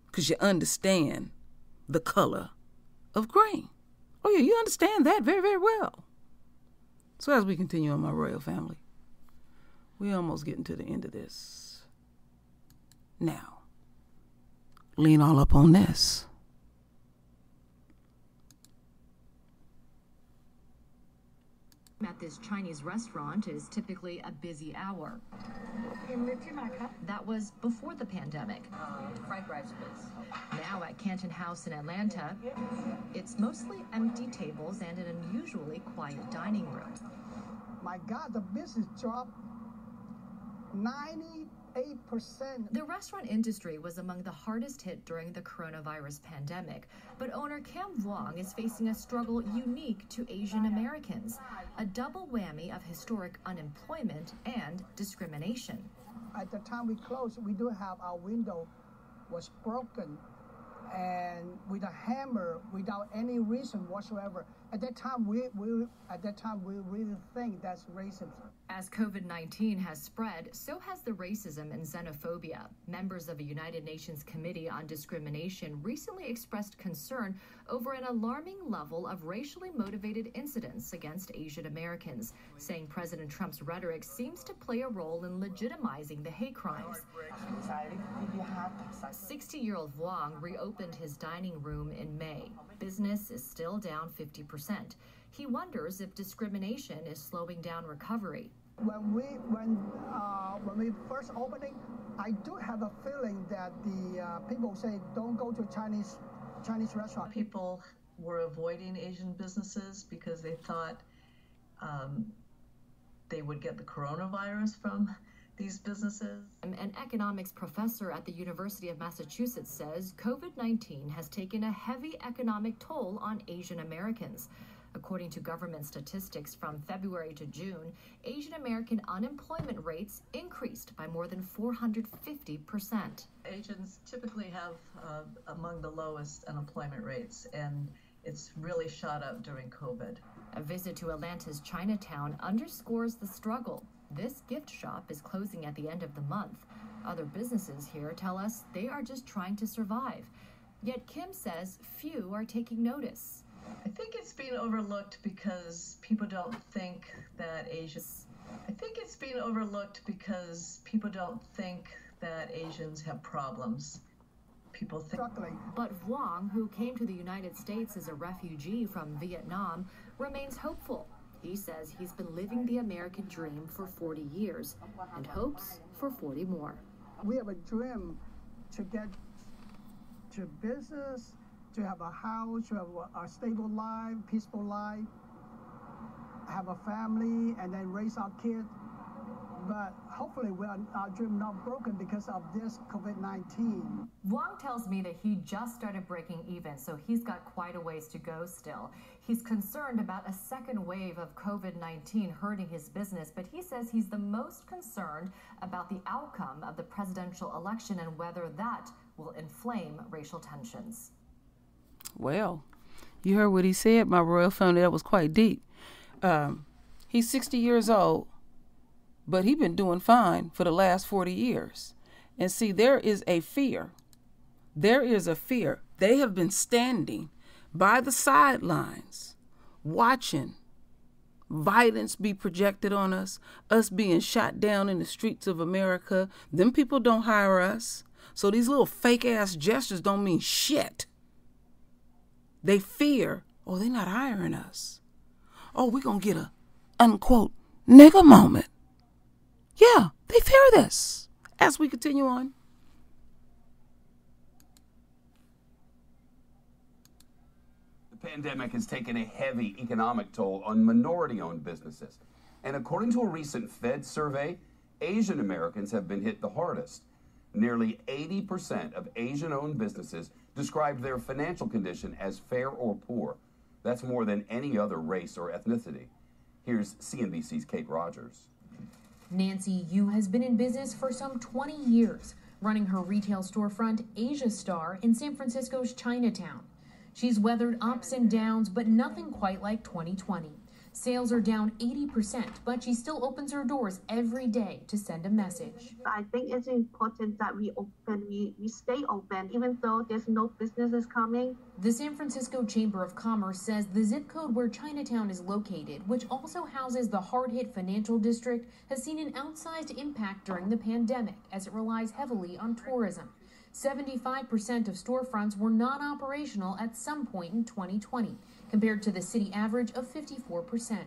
because you understand the color of green. Oh, yeah, you understand that very, very well. So as we continue on, my royal family, we're almost getting to the end of this. Now, lean all up on this. At this Chinese restaurant is typically a busy hour. That was before the pandemic. Fried rice, please. Now at Canton House in Atlanta, it's mostly empty tables and an unusually quiet dining room. My God, the business dropped 98%. The restaurant industry was among the hardest hit during the coronavirus pandemic, but owner Cam Vuong is facing a struggle unique to Asian Americans, a double whammy of historic unemployment and discrimination. At the time we closed, we do have our window was broken, and with a hammer, without any reason whatsoever. At that time, we really think that's racism. As COVID-19 has spread, so has the racism and xenophobia. Members of a United Nations Committee on Discrimination recently expressed concern over an alarming level of racially motivated incidents against Asian Americans, saying President Trump's rhetoric seems to play a role in legitimizing the hate crimes. 60-year-old Vuong reopened his dining room in May. Business is still down 50%. He wonders if discrimination is slowing down recovery. When we first opening, I do have a feeling that the people say don't go to Chinese restaurant. People were avoiding Asian businesses because they thought they would get the coronavirus from these businesses. An economics professor at the University of Massachusetts says COVID-19 has taken a heavy economic toll on Asian Americans. According to government statistics from February to June, Asian American unemployment rates increased by more than 450%. Asians typically have among the lowest unemployment rates, and it's really shot up during COVID. A visit to Atlanta's Chinatown underscores the struggle. This gift shop is closing at the end of the month. Other businesses here tell us they are just trying to survive. Yet Kim says few are taking notice. I think it's being overlooked because people don't think that Asians have problems. People think. But Vuong, who came to the United States as a refugee from Vietnam, remains hopeful. He says he's been living the American dream for 40 years and hopes for 40 more. We have a dream to get to business, to have a house, to have a stable life, peaceful life, have a family, and then raise our kids. But hopefully our dream not broken because of this COVID-19. Vuong tells me that he just started breaking even, so he's got quite a ways to go still. He's concerned about a second wave of COVID-19 hurting his business, but he says he's the most concerned about the outcome of the presidential election and whether that will inflame racial tensions. Well, you heard what he said, my royal family. That was quite deep. He's 60 years old, but he's been doing fine for the last 40 years. And see, there is a fear. There is a fear. They have been standing by the sidelines, watching violence be projected on us being shot down in the streets of America. Them people don't hire us. So these little fake-ass gestures don't mean shit. They fear, oh, they're not hiring us. Oh, we're going to get a, unquote, nigger moment. Yeah, they fear this. As we continue on. The pandemic has taken a heavy economic toll on minority-owned businesses. And according to a recent Fed survey, Asian Americans have been hit the hardest. Nearly 80% of Asian-owned businesses described their financial condition as fair or poor. That's more than any other race or ethnicity. Here's CNBC's Kate Rogers. Nancy Yu has been in business for some 20 years, running her retail storefront, Asia Star, in San Francisco's Chinatown. She's weathered ups and downs, but nothing quite like 2020. Sales are down 80%, but she still opens her doors every day to send a message. I think it's important that we stay open, even though there's no businesses coming. The San Francisco Chamber of Commerce says the zip code where Chinatown is located, which also houses the hard-hit financial district, has seen an outsized impact during the pandemic as it relies heavily on tourism. 75% of storefronts were non-operational at some point in 2020, compared to the city average of 54%.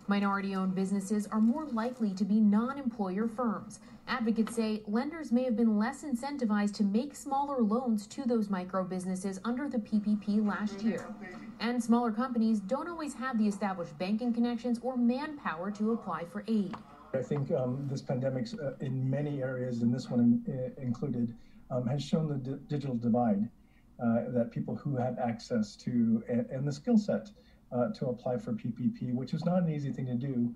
Minority-owned businesses are more likely to be non-employer firms. Advocates say lenders may have been less incentivized to make smaller loans to those micro-businesses under the PPP last year. And smaller companies don't always have the established banking connections or manpower to apply for aid. I think this pandemic, in many areas, and this one included, has shown the digital divide that people who had access to and the skill set to apply for PPP, which is not an easy thing to do,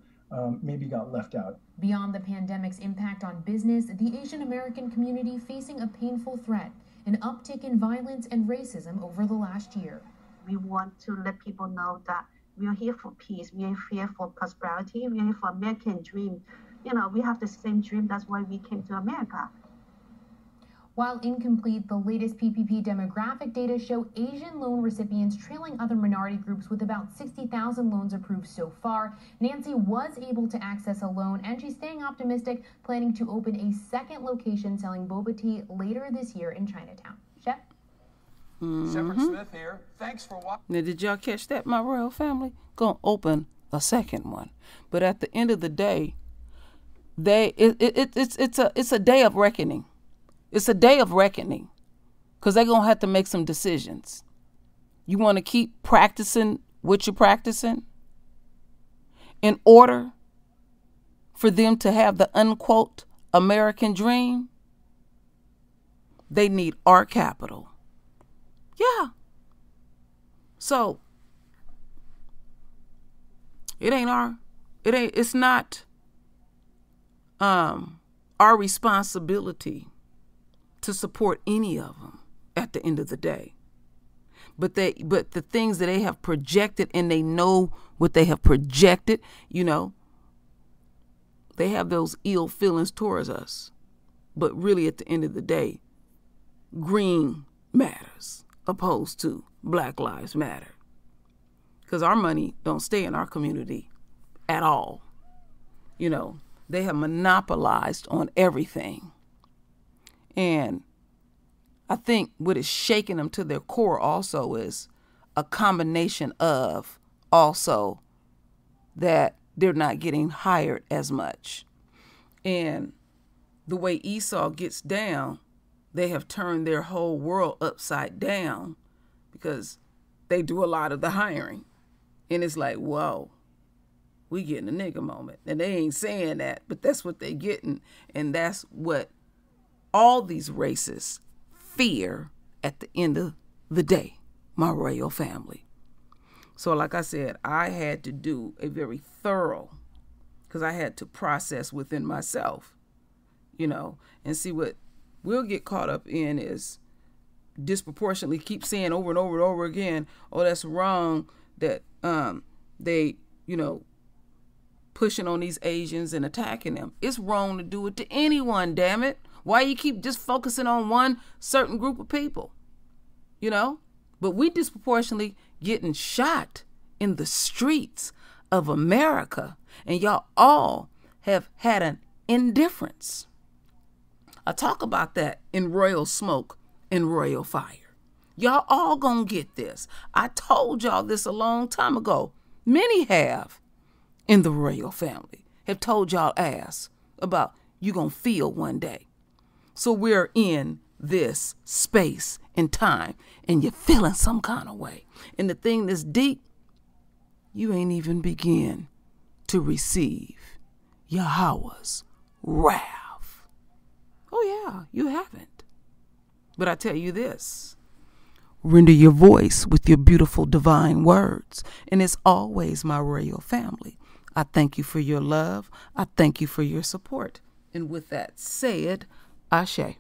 maybe got left out. Beyond the pandemic's impact on business, the Asian American community facing a painful threat, an uptick in violence and racism over the last year. We want to let people know that we are here for peace, we are here for prosperity, we are here for American dream. You know, we have the same dream, that's why we came to America. While incomplete, the latest PPP demographic data show Asian loan recipients trailing other minority groups with about 60,000 loans approved so far. Nancy was able to access a loan, and she's staying optimistic, planning to open a second location selling boba tea later this year in Chinatown. Chef? Shepard Smith here. Thanks for watching. Now, did y'all catch that, my royal family? Gonna open a second one. But at the end of the day, it's a day of reckoning. It's a day of reckoning, because they're going to have to make some decisions. You want to keep practicing what you're practicing in order for them to have the unquote American dream? They need our capital. Yeah. So it's not our responsibility to support any of them at the end of the day. But the things that they have projected, and they know what they have projected, you know, they have those ill feelings towards us. But really, at the end of the day, green matters opposed to Black Lives Matter. Because our money don't stay in our community at all. You know, they have monopolized on everything. And I think what is shaking them to their core also is a combination of also that they're not getting hired as much. And the way Esau gets down, they have turned their whole world upside down because they do a lot of the hiring. And it's like, whoa, we getting a nigga moment. And they ain't saying that, but that's what they getting. And that's what all these races fear at the end of the day, my royal family. So like I said, I had to do a very thorough, because I had to process within myself, you know, and see what we'll get caught up in is disproportionately keep saying over and over and over again, oh, that's wrong, that they, you know, pushing on these Asians and attacking them. It's wrong to do it to anyone, damn it. Why you keep just focusing on one certain group of people, you know? But we disproportionately getting shot in the streets of America, and y'all all have had an indifference. I talk about that in Royal Smoke and Royal Fire. Y'all all gonna get this. I told y'all this a long time ago. Many have in the royal family have told y'all ass about you gonna feel one day. So we're in this space and time, and you're feeling some kind of way. And the thing that's deep, you ain't even begin to receive Yahweh's wrath. Oh yeah, you haven't. But I tell you this, render your voice with your beautiful divine words. And it's always my royal family. I thank you for your love. I thank you for your support. And with that said, Ashe.